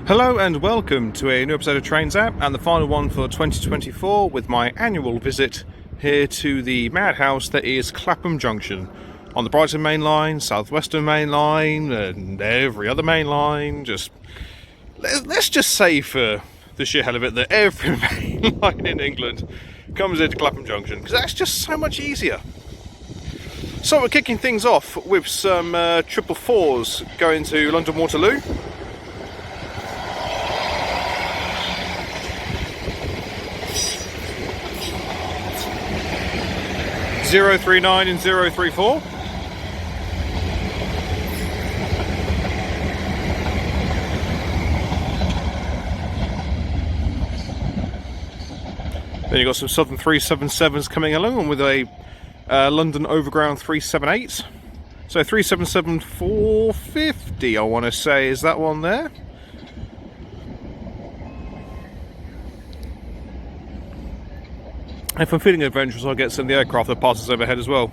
Hello and welcome to a new episode of Trains App, and the final one for 2024 with my annual visit here to the madhouse that is Clapham Junction on the Brighton Mainline, Southwestern Mainline and every other mainline. Let's just say for the sheer hell of it that every mainline in England comes into Clapham Junction because that's just so much easier. So we're kicking things off with some 444s going to London Waterloo. .039 and 034. Then you've got some Southern 377s coming along with a London Overground 378. So 377 450, I want to say, is that one there? If I'm feeling adventurous, I'll get some of the aircraft that passes overhead as well.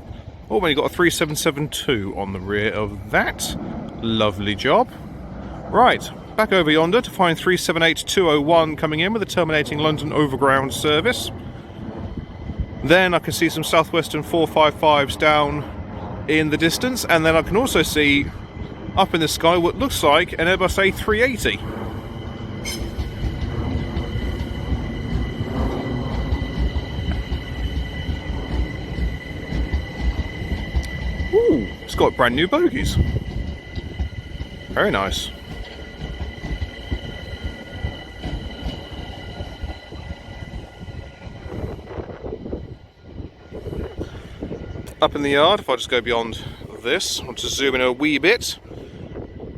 Oh, well, you've got a 3772 on the rear of that. Lovely job. Right, back over yonder to find 378201 coming in with a terminating London Overground service. Then I can see some Southwestern 455s down in the distance, and then I can also see up in the sky what looks like an Airbus A380. Ooh, it's got brand new bogies. Very nice. Up in the yard, if I just go beyond this, I'll just zoom in a wee bit.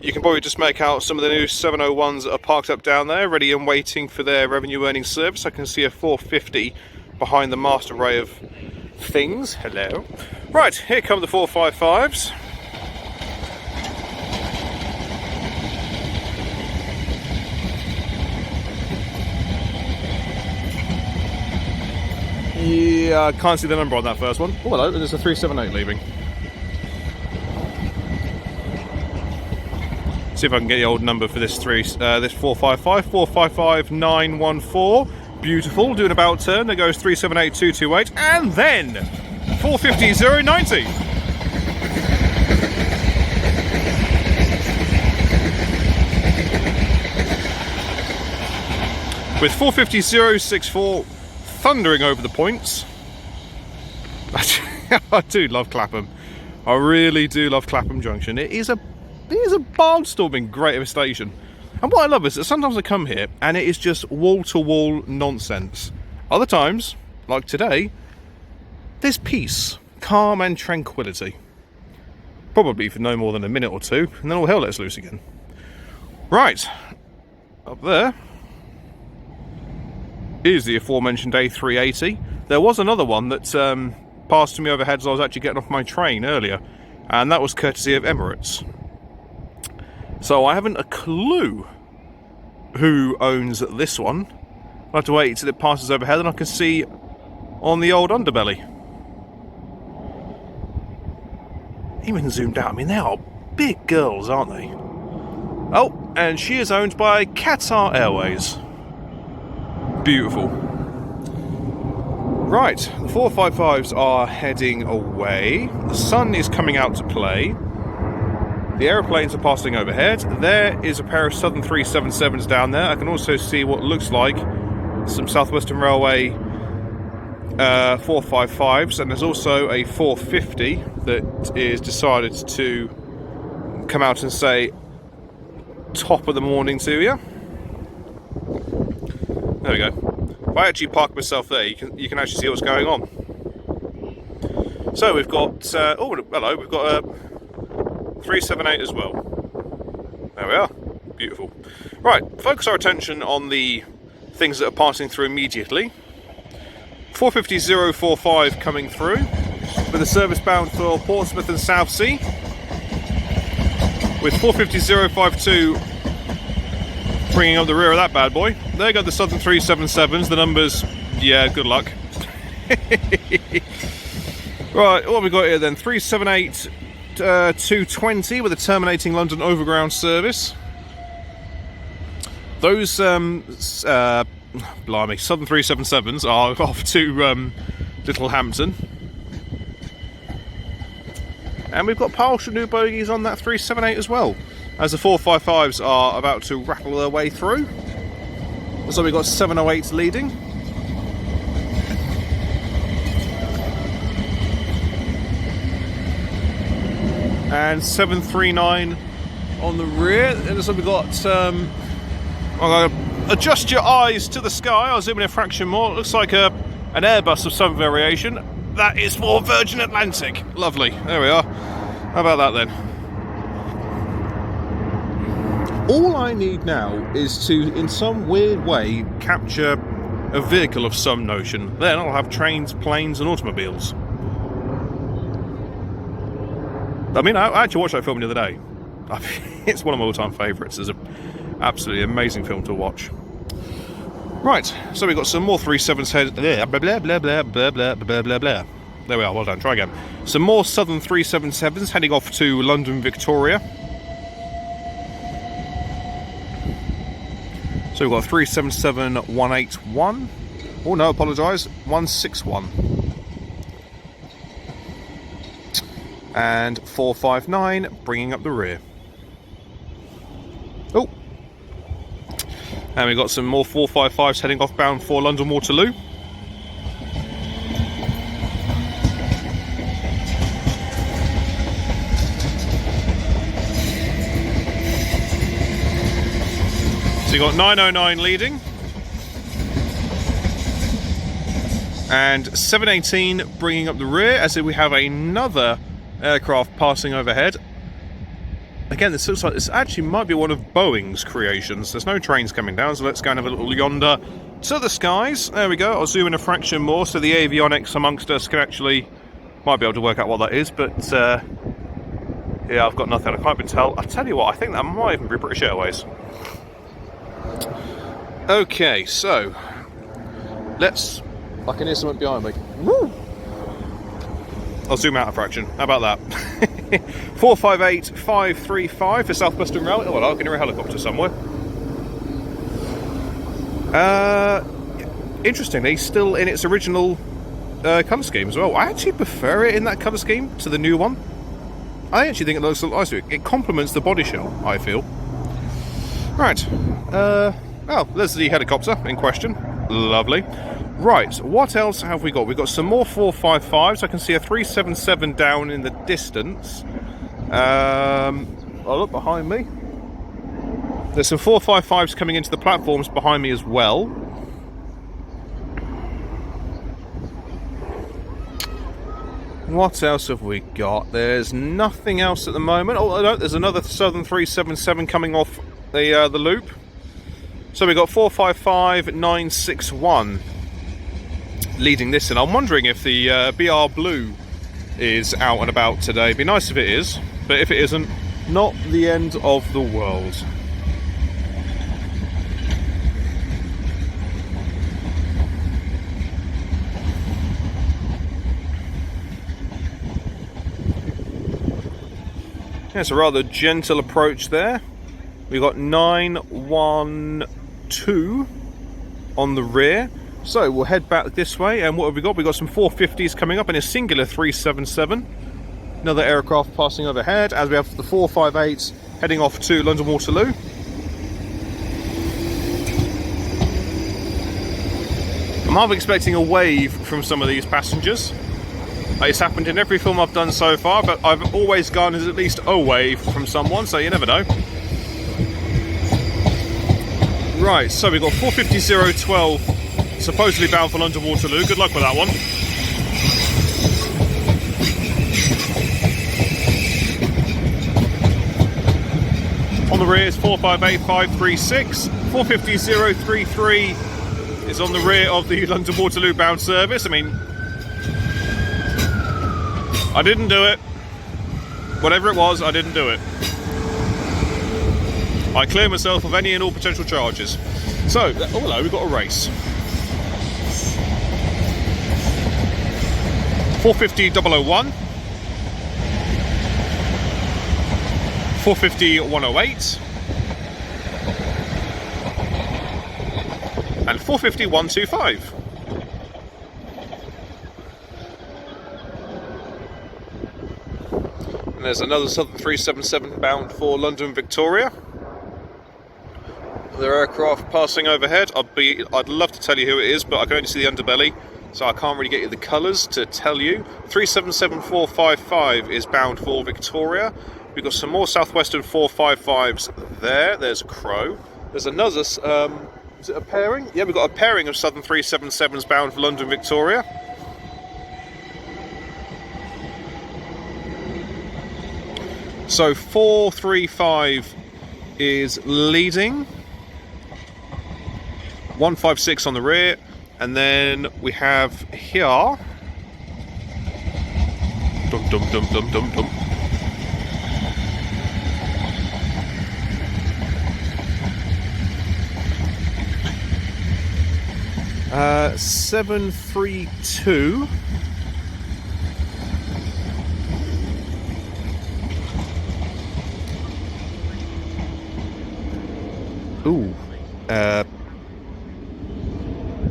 You can probably just make out some of the new 701s that are parked up down there, ready and waiting for their revenue earning service. I can see a 450 behind the master array of things. Hello. Right, here come the 455s. Yeah, I can't see the number on that first one. Oh, hello, there's a 378 leaving. See if I can get the old number for this 455. 455914. Beautiful, doing about turn. There goes 378228, and then 450090. With 450064 thundering over the points. I do love Clapham. I really do love Clapham Junction. It is a barnstorming great of a station. And what I love is that sometimes I come here and it is just wall-to-wall nonsense. Other times, like today, there's peace, calm and tranquility. Probably for no more than a minute or two, and then all hell lets loose again. Right, up there is the aforementioned A380. There was another one that passed me overhead as I was actually getting off my train earlier, and that was courtesy of Emirates. So I haven't a clue who owns this one. I'll have to wait till it passes overhead and I can see on the old underbelly. Even zoomed out, I mean, they are big girls, aren't they? Oh, and she is owned by Qatar Airways. Beautiful. Right, the 455s are heading away. The sun is coming out to play. The aeroplanes are passing overhead. There is a pair of Southern 377s down there. I can also see what looks like some Southwestern Railway 455s, and there's also a 450 that is decided to come out and say top of the morning to you. There we go. If I actually park myself there, you can actually see what's going on. So we've got oh hello, we've got a 378 as well. There we are. Beautiful. Right, focus our attention on the things that are passing through immediately. 450045 coming through with a service bound for Portsmouth and Southsea. With 450052 bringing up the rear of that bad boy. There go the Southern 377s. The numbers, yeah, good luck. Right, what have we got here then? 378 220 with a terminating London Overground service. Those blimey, Southern 377s are off to Littlehampton. And we've got partial new bogies on that 378 as well, as the 455s are about to rattle their way through. So we've got 708s leading. And 739 on the rear. And so we've got, adjust your eyes to the sky. I'll zoom in a fraction more. It looks like an Airbus of some variation. That is for Virgin Atlantic. Lovely. There we are. How about that then? All I need now is to, in some weird way, capture a vehicle of some notion. Then I'll have trains, planes and automobiles. I mean, I actually watched that film the other day. It's one of my all-time favourites. It's an absolutely amazing film to watch. Right, so we've got some more 37s head. Blah, blah, blah, blah, blah, blah, blah, blah, blah. There we are, well done, try again. Some more Southern 377s heading off to London Victoria. So we've got 377-181. Oh no, apologise, 161. And 459 bringing up the rear. Oh. And we've got some more 455s heading off bound for London Waterloo. So you've got 909 leading. And 718 bringing up the rear, as we have another aircraft passing overhead. Again, this looks like this actually might be one of Boeing's creations. There's no trains coming down, so let's go and have a little yonder to the skies. There we go. I'll zoom in a fraction more so the avionics amongst us can actually, might be able to work out what that is, but yeah, I've got nothing. I can't even tell. I'll tell you what, I think that might even be British Airways. Okay, so let's, I can hear something behind me. Woo! I'll zoom out a fraction. How about that? 458-535 for South Western Railway. Oh, well, I can hear a helicopter somewhere. Interestingly, still in its original colour scheme as well. I actually prefer it in that colour scheme to the new one. I actually think it looks a lot nicer. It complements the body shell, I feel. Right. Well, there's the helicopter in question. Lovely. Right, what else have we got? We've got some more 455s. I can see a 377 down in the distance. I'll look behind me. There's some 455s coming into the platforms behind me as well. What else have we got? There's nothing else at the moment. Oh, no, there's another Southern 377 coming off the loop. So we've got 455-961 leading this, and I'm wondering if the BR Blue is out and about today. It'd be nice if it is, but if it isn't, not the end of the world. Yeah, it's a rather gentle approach there. We've got 912 on the rear. So we'll head back this way, and what have we got? We've got some 450s coming up in a singular 377. Another aircraft passing overhead, as we have the 458s heading off to London Waterloo. I'm half expecting a wave from some of these passengers. It's happened in every film I've done so far, but I've always garnered at least a wave from someone, so you never know. Right, so we've got 450-012 supposedly bound for London Waterloo. Good luck with that one. On the rear is 458-536. 450-033 is on the rear of the London Waterloo bound service. I mean, I didn't do it. Whatever it was, I didn't do it. I clear myself of any and all potential charges. So, oh hello, we've got a race. 450-001. 450-108. and 450-125. And there's another Southern 377 bound for London Victoria. There are aircraft passing overhead. I'd love to tell you who it is, but I can only see the underbelly, so I can't really get you the colours to tell you. 377-455 is bound for Victoria. We've got some more Southwestern 455s there. There's a Crow. There's another, is it a pairing? Yeah, we've got a pairing of Southern 377s bound for London Victoria. So 435 is leading. 156 on the rear, and then we have here. Dum dum dum dum dum dum. Uh, 732. Ooh.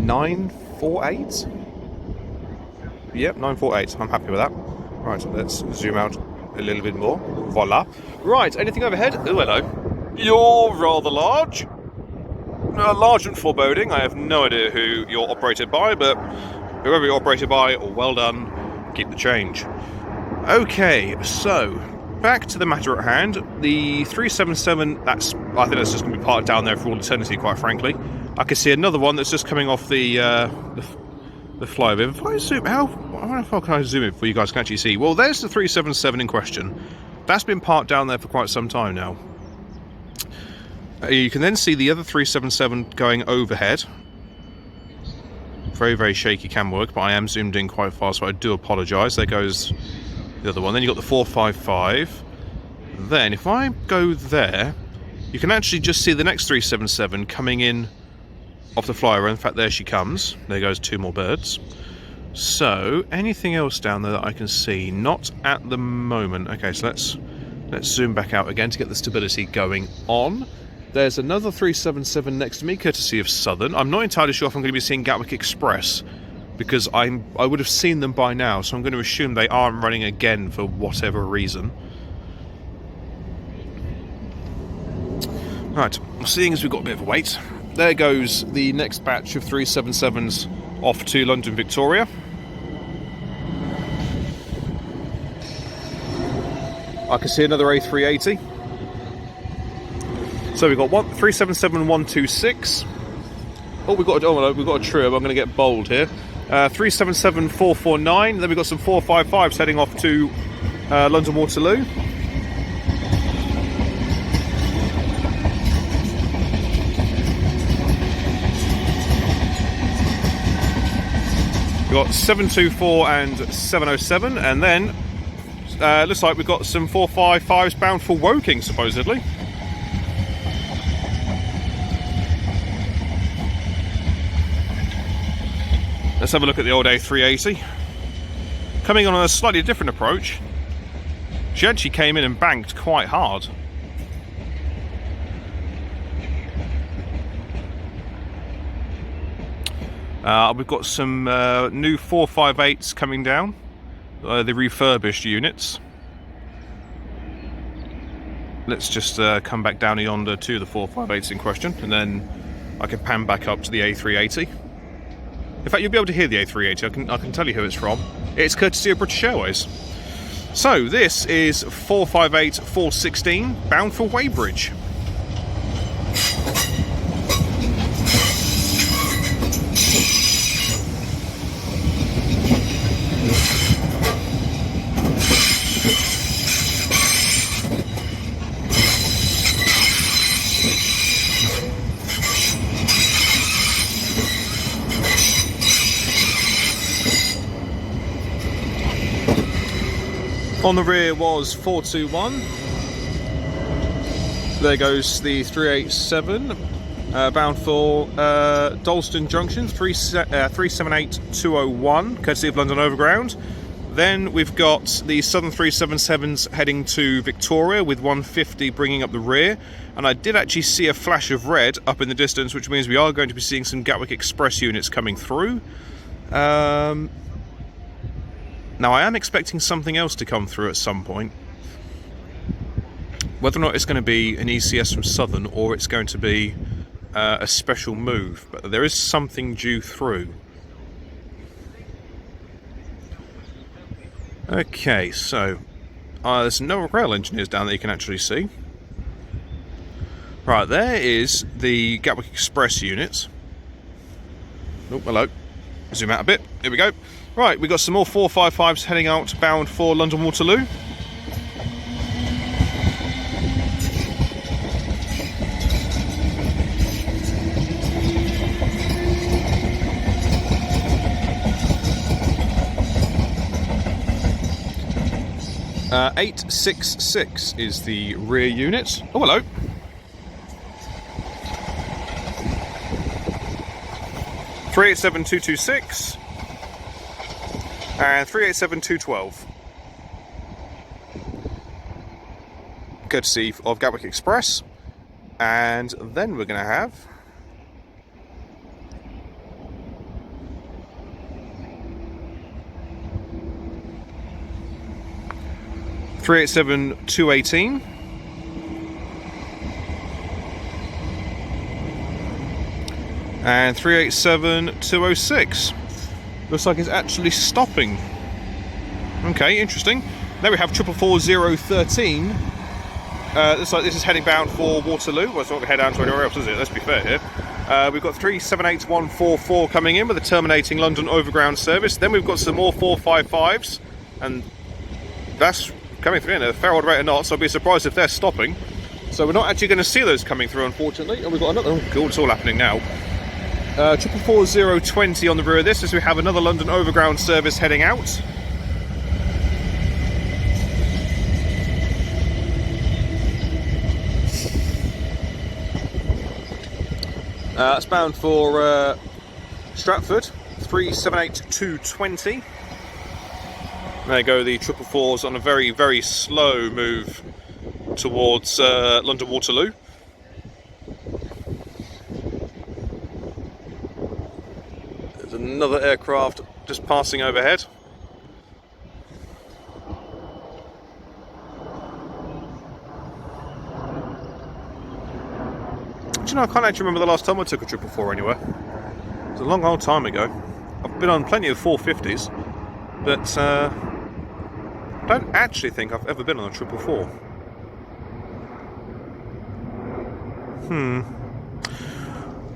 948. Yep, 948. I'm happy with that. Right, let's zoom out a little bit more. Voila. Right, anything overhead? Oh, hello. You're rather large. Large and foreboding. I have no idea who you're operated by, but whoever you're operated by, well done. Keep the change. Okay, so back to the matter at hand. The 377. I think that's just going to be parked down there for all eternity, quite frankly. I can see another one that's just coming off the flyover. If I zoom, how far can I zoom in before you guys can actually see? Well, there's the 377 in question. That's been parked down there for quite some time now. You can then see the other 377 going overhead. Very, very shaky camera work, but I am zoomed in quite fast, so I do apologise. There goes the other one. Then you've got the 455. Then, if I go there, you can actually just see the next 377 coming in off the flyover. In fact, there she comes. There goes two more birds. So, anything else down there that I can see? Not at the moment. Okay, so let's zoom back out again to get the stability going on. There's another 377 next to me, courtesy of Southern. I'm not entirely sure if I'm going to be seeing Gatwick Express, because I would have seen them by now, so I'm going to assume they aren't running again for whatever reason. Right, seeing as we've got a bit of a wait, there goes the next batch of 377s off to London Victoria. I can see another A380. So we've got 377-126. We've got a trio. I'm going to get bold here. 377-449. Then we've got some 455s heading off to London Waterloo. We've got 724 and 707, and then looks like we've got some 455s bound for Woking, supposedly. Let's have a look at the old A380. Coming on a slightly different approach. She actually came in and banked quite hard. We've got some new 458s coming down, the refurbished units. Let's just come back down yonder to the 458s in question, and then I can pan back up to the A380. In fact, you'll be able to hear the A380. I can tell you who it's from. It's courtesy of British Airways. So this is 458-416 bound for Weybridge. On the rear was 421. There goes the 387, bound for Dalston Junction, 378-201, courtesy of London Overground. Then we've got the Southern 377s heading to Victoria with 150 bringing up the rear. And I did actually see a flash of red up in the distance, which means we are going to be seeing some Gatwick Express units coming through. Now I am expecting something else to come through at some point. Whether or not it's going to be an ECS from Southern or it's going to be a special move, but there is something due through. Okay, so there's no rail engineers down there you can actually see. Right, there is the Gatwick Express units. Oh, hello. Zoom out a bit. Here we go. Right, we've got some more 455s heading out bound for London Waterloo. Uh, 866 is the rear unit. Oh, hello. Three 387-226 and 387-212. Courtesy of Gatwick Express. And then we're going to have three 387-218 and 387-206. Looks like it's actually stopping. Okay, interesting. Then we have 444-013. Looks like this is heading bound for Waterloo. Well, it's not going to head down to anywhere else, is it? Let's be fair here. We've got 378-144 coming in with a terminating London Overground service. Then we've got some more 455s, and that's coming through in a fair old rate of knots, so I'd be surprised if they're stopping. So we're not actually going to see those coming through, unfortunately. And we've got another. Oh, cool, it's all happening now. 444-020 on the rear of this, as we have another London Overground service heading out. It's bound for Stratford, 378-220. There go the 444s on a very, very slow move towards London Waterloo. There's another aircraft just passing overhead. Do you know, I can't actually remember the last time I took a 444 anywhere. It was a long old time ago. I've been on plenty of 450s, but I don't actually think I've ever been on a 444.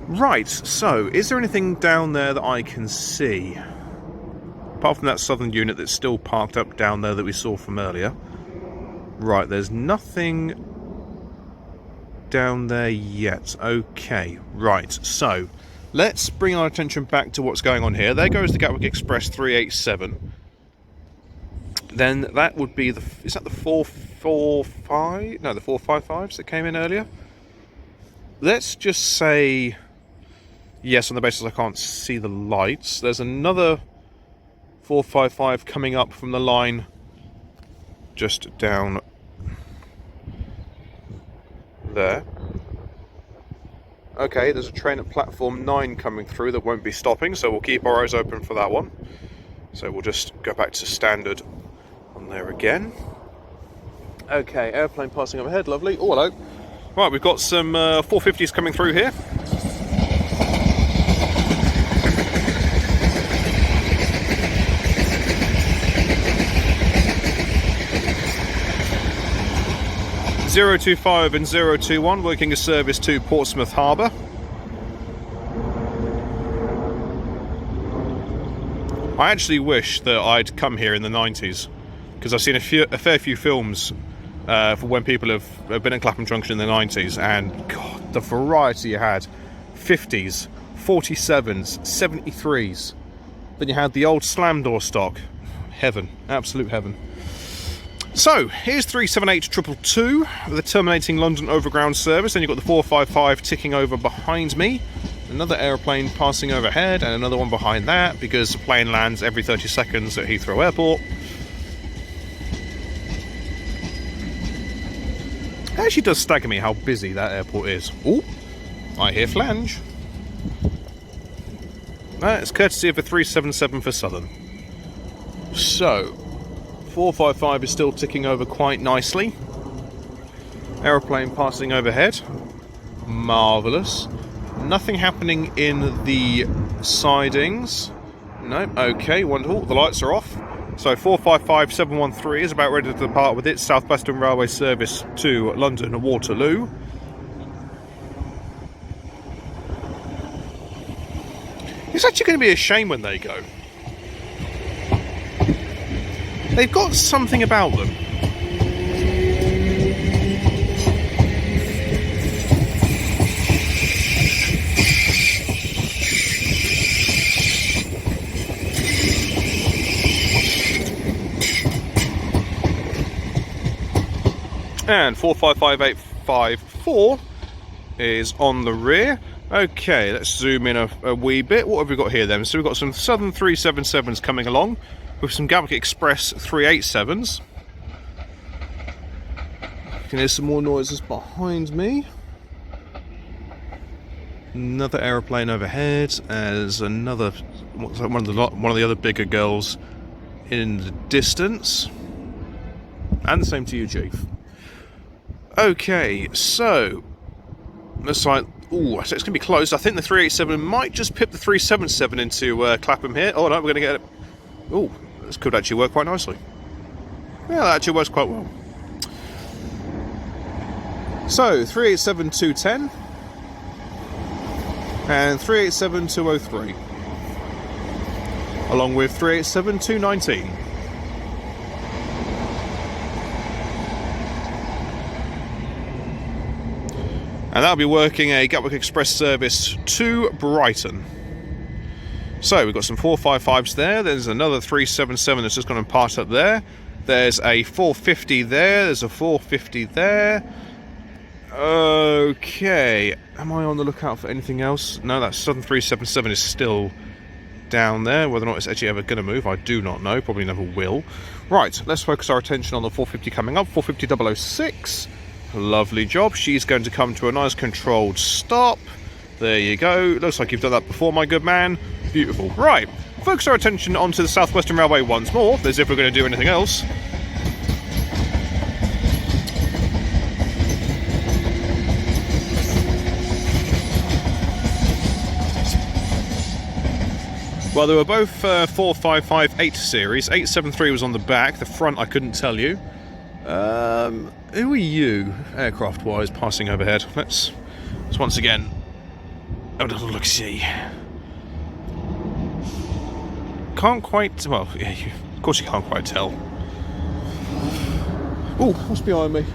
Right, so is there anything down there that I can see? Apart from that southern unit that's still parked up down there that we saw from earlier. Right, there's nothing down there yet. Okay, right, so let's bring our attention back to what's going on here. There goes the Gatwick Express 387. Then that would be the, is that the 445? No, the 455s that came in earlier. Let's just say yes on the basis I can't see the lights. There's another 455 coming up from the line just down there. Okay, there's a train at platform 9 coming through that won't be stopping, so we'll keep our eyes open for that one. So we'll just go back to standard on there again. Okay, airplane passing overhead, lovely. Oh, hello. Right, we've got some 450s coming through here. .025 and 021 working a service to Portsmouth Harbour. I actually wish that I'd come here in the 90s, because I've seen a fair few films for when people have been at Clapham Junction in the 90s, and God, the variety you had. 50s, 47s, 73s. Then you had the old slam door stock. Heaven, absolute heaven. So, here's 378-222, the terminating London Overground service. Then you've got the 455 ticking over behind me. Another aeroplane passing overhead, and another one behind that, because the plane lands every 30 seconds at Heathrow Airport. actually does stagger me how busy that airport is. Oh, I hear flange. It's courtesy of a 377 for Southern. So, 455 is still ticking over quite nicely. Aeroplane passing overhead. Marvellous. Nothing happening in the sidings. No, okay, wonderful. The lights are off. So 455713 is about ready to depart with its South Western Railway service to London and Waterloo. It's actually going to be a shame when they go. They've got something about them. And 455854 is on the rear. Okay, let's zoom in a wee bit. What have we got here then? So we've got some Southern 377s coming along with some Gatwick Express 387s. You can hear some more noises behind me. Another aeroplane overhead as another one of the other bigger girls in the distance. And the same to you, Chief. Okay, so looks like, ooh, so it's going to be close. I think the 387 might just pip the 377 into Clapham here. Oh no, we're going to get it. Ooh, this could actually work quite nicely. Yeah, that actually works quite well. So 387210 and 387203, along with 387219. And that'll be working a Gatwick Express service to Brighton. So we've got some 455s there. There's another 377 that's just going to part up there. There's a 450 there. There's a 450 there. Okay. Am I on the lookout for anything else? No, that Southern 377 is still down there. Whether or not it's actually ever going to move, I do not know. Probably never will. Right, let's focus our attention on the 450 coming up. 450-006. Lovely job. She's going to come to a nice controlled stop. There you go. Looks like you've done that before, my good man. Beautiful. Right. Focus our attention onto the South Western Railway once more, as if we're going to do anything else. Well, they were both 4558 series. 873 was on the back. The front, I couldn't tell you. Who are you, aircraft-wise, passing overhead? Let's once again have a little look-see. Can't quite... Well, yeah, of course you can't quite tell. Oh, what's behind me?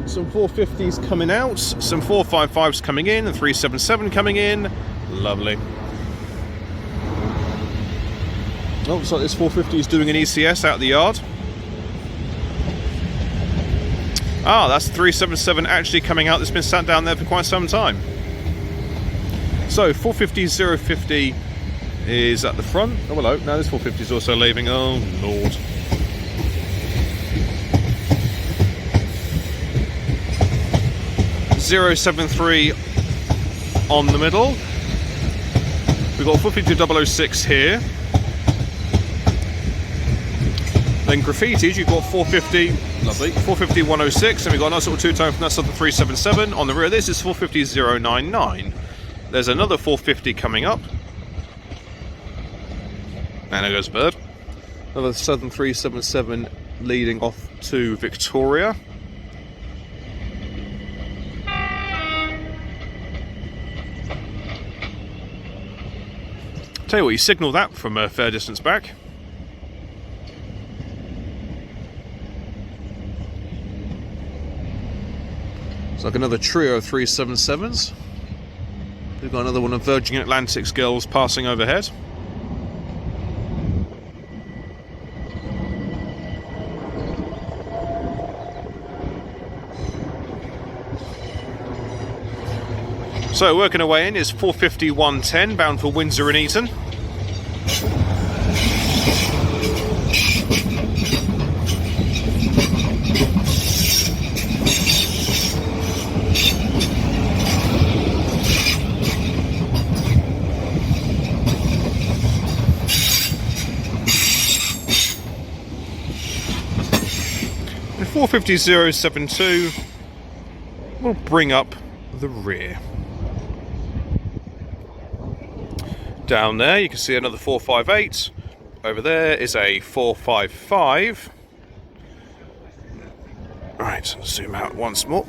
Some 450s coming out, some 455s coming in, and 377 coming in. Lovely. Oh, looks like this 450 is doing an ECS out of the yard. Ah, that's 377 actually coming out. That's been sat down there for quite some time. So 450-050 is at the front. Oh, hello. Now this 450 is also leaving. Oh, Lord. .073 on the middle. We've got 450-006 here. Then graffiti's, you've got 450, lovely, 450-106, and we've got a nice little two-tone from that Southern 377. On the rear of this is 450-099. There's another 450 coming up. And there goes bird. Another Southern 377 leading off to Victoria. Tell you what, you signal that from a fair distance back. It's like another trio of 377s. We've got another one of Virgin Atlantic's girls passing overhead. So working away in is 450-110 bound for Windsor and Eton. 450.072 will bring up the rear. Down there you can see another 458. Over there is a 455. Right, zoom out once more.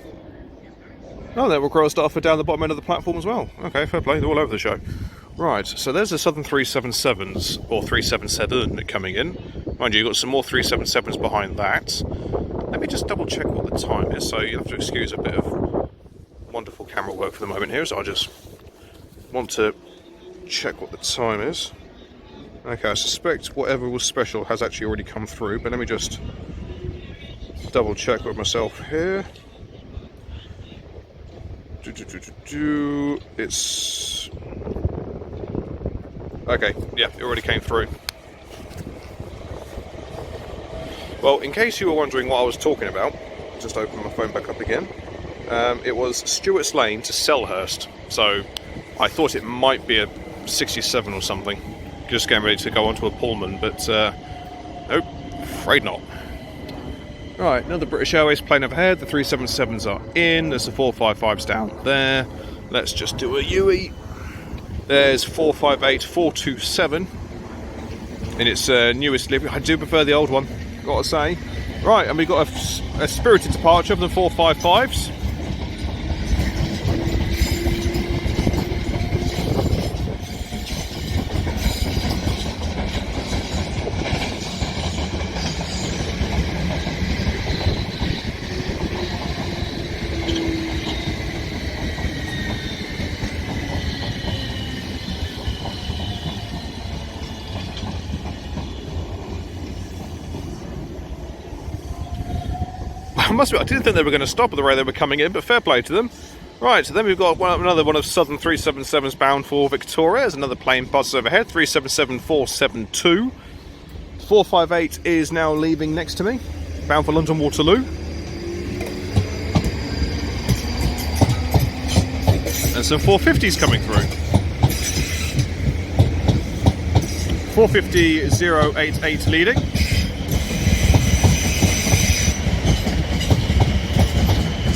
Oh, there we're crossed off down the bottom end of the platform as well. Okay, fair play, they're all over the show. Right, so there's the Southern 377s, or 377 coming in. Mind you, you've got some more 377s behind that. Let me just double check what the time is, so you'll have to excuse a bit of wonderful camera work for the moment here, so I just want to check what the time is. Okay, I suspect whatever was special has actually already come through, but let me just double check with myself here. It's... okay, yeah, it already came through. Well, in case you were wondering what I was talking about, just open my phone back up again. It was Stewart's Lane to Selhurst, so I thought it might be a 67 or something. Just getting ready to go onto a Pullman, but nope, afraid not. Right, another British Airways plane overhead. The 377s are in. There's the 455s down there. Let's just do a UE. There's 458, 427 in its newest livery. I do prefer the old one, gotta say. Right, and we've got a spirited departure of the 455s. I didn't think they were going to stop at the rate they were coming in, but fair play to them. Right, so then we've got another one of Southern 377s bound for Victoria. There's another plane buzzes overhead, 377-472. 458 is now leaving next to me, bound for London Waterloo. And some 450s coming through. 450-088 leading.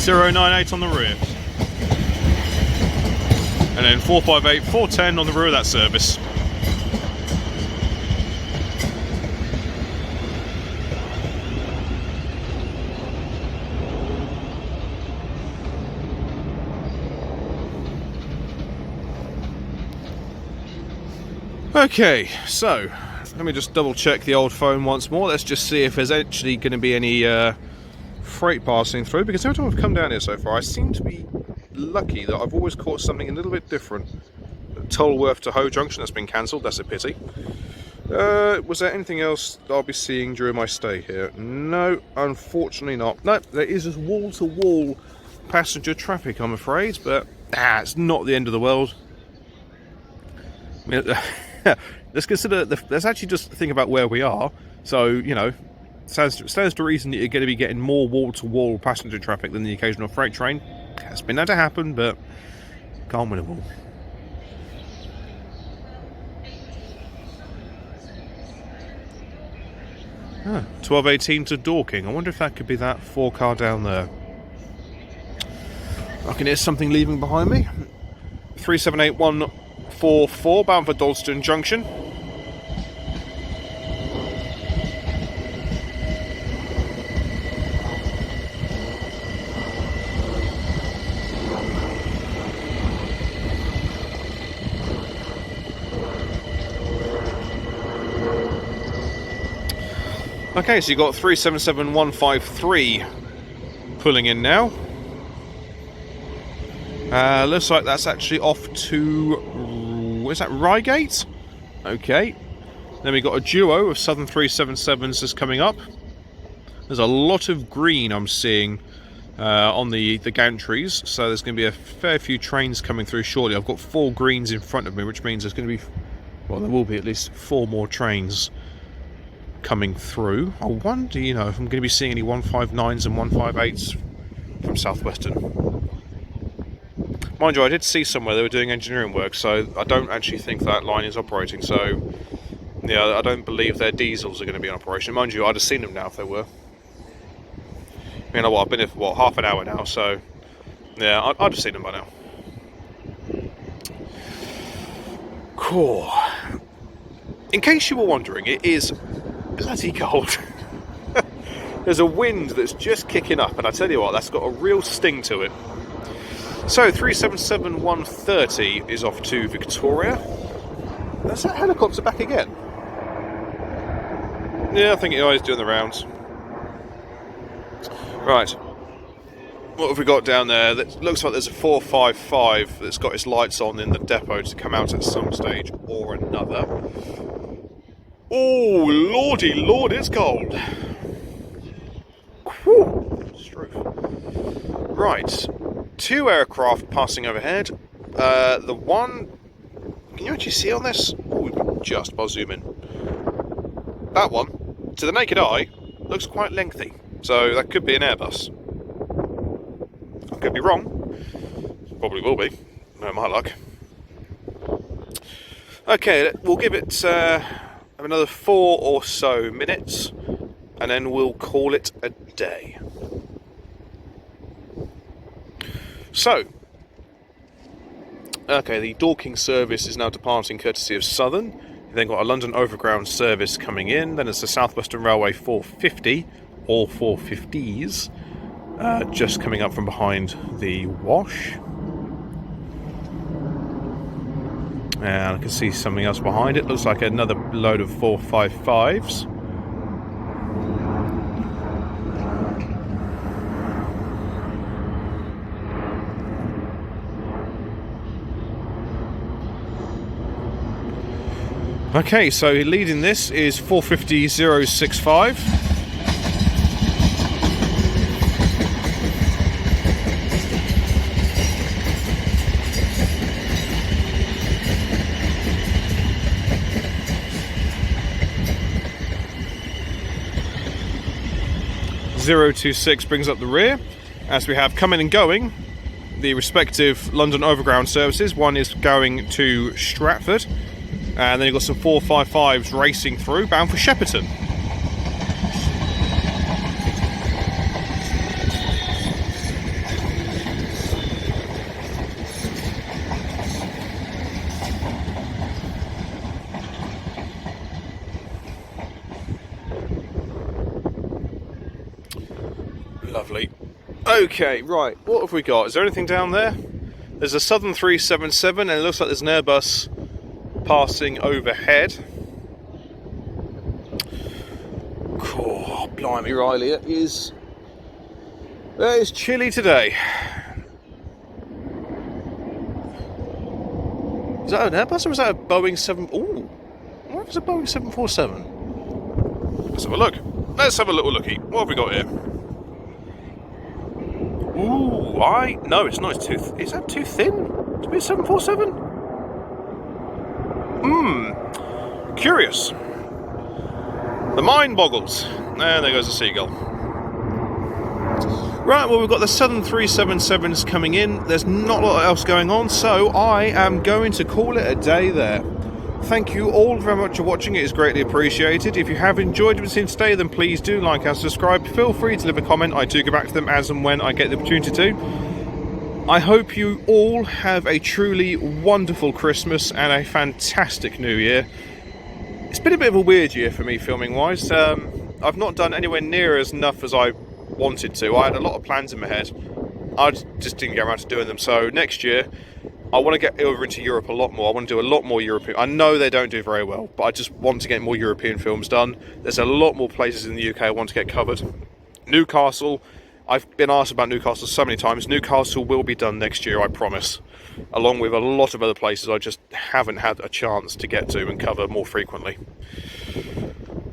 098 on the rear. And then 458, 410 on the rear of that service. Okay, so let me just double check the old phone once more. Let's just see if there's actually going to be any freight passing through, because every time I've come down here so far I seem to be lucky that I've always caught something a little bit different. Tolworth to Hoe Junction has been cancelled, that's a pity. Was there anything else that I'll be seeing during my stay here? No, unfortunately not. No, there is just wall-to-wall passenger traffic, I'm afraid, but it's not the end of the world. I mean, let's consider, let's actually just think about where we are. So, you know, stands to reason that you're going to be getting more wall-to-wall passenger traffic than the occasional freight train. It's been known to happen, but can't win it all. Ah, 1218 to Dorking. I wonder if that could be that 4 car down there. I can hear something leaving behind me. 378144 bound for Dalston Junction. Okay, so you've got 377153 pulling in now. Looks like that's actually off to... is that Reigate? Okay. Then we've got a duo of Southern 377s that's coming up. There's a lot of green I'm seeing on the gantries, so there's going to be a fair few trains coming through shortly. I've got 4 greens in front of me, which means there's going to be... well, there will be at least 4 more trains coming through. I wonder, you know, if I'm going to be seeing any 159s and 158s from Southwestern. Mind you, I did see somewhere they were doing engineering work, so I don't actually think that line is operating, so yeah, I don't believe their diesels are going to be in operation. Mind you, I'd have seen them now if they were. You know what, I've been here for, what, half an hour now, so yeah, I'd have seen them by now. Cool. In case you were wondering, it is bloody cold. There's a wind that's just kicking up, and I tell you what, that's got a real sting to it. So 377-130 is off to Victoria. Is that helicopter back again? Yeah, I think it is doing the rounds. Right. What have we got down there? That looks like there's a 455 that's got its lights on in the depot to come out at some stage or another. Oh, lordy lord, it's cold. Whew. Right. 2 aircraft passing overhead. The one... Can you actually see on this? Oh, just I'll zoom in. That one, to the naked eye, looks quite lengthy. So that could be an Airbus. I could be wrong. Probably will be. No, my luck. Okay, we'll give it another 4 or so minutes, and then we'll call it a day. So, okay, the Dorking service is now departing courtesy of Southern. You've then got a London Overground service coming in. Then it's the South Western Railway 450, all 450s, just coming up from behind the wash. And I can see something else behind it. Looks like another load of 455s. Okay, so leading this is 450-065. .026 brings up the rear, as we have coming and going the respective London Overground services. One is going to Stratford, and then you've got some 455s racing through, bound for Shepperton. Lovely. Okay, right, what have we got? Is there anything down there? There's a Southern 377, and it looks like there's an Airbus passing overhead. Oh, blimey, Riley, it is chilly today. Is that an Airbus or is that a Boeing 7? Ooh, what is a Boeing 747? Let's have a look. Let's have a little looky. What have we got here? Ooh, no, it's not. Is that too thin to be a 747? Curious. The mind boggles. And there goes the seagull. Right, well, we've got the Southern 377s coming in. There's not a lot else going on, so I am going to call it a day there. Thank you all very much for watching. It is greatly appreciated. If you have enjoyed what you've seen today, then please do like and subscribe. Feel free to leave a comment. I do go back to them as and when I get the opportunity to. I hope you all have a truly wonderful Christmas and a fantastic New Year. It's been a bit of a weird year for me filming-wise. I've not done anywhere near as enough as I wanted to. I had a lot of plans in my head. I just didn't get around to doing them. So next year, I want to get over into Europe a lot more. I want to do a lot more European. I know they don't do very well, but I just want to get more European films done. There's a lot more places in the UK I want to get covered. Newcastle. I've been asked about Newcastle so many times. Newcastle will be done next year, I promise. Along with a lot of other places I just haven't had a chance to get to and cover more frequently.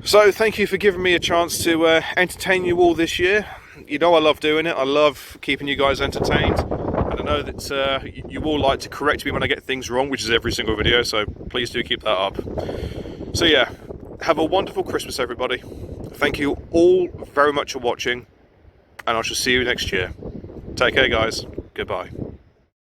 So thank you for giving me a chance to entertain you all this year. You know I love doing it. I love keeping you guys entertained. And I know that you all like to correct me when I get things wrong, which is every single video, so please do keep that up. So yeah, have a wonderful Christmas, everybody. Thank you all very much for watching, and I shall see you next year. Take care, guys. Goodbye.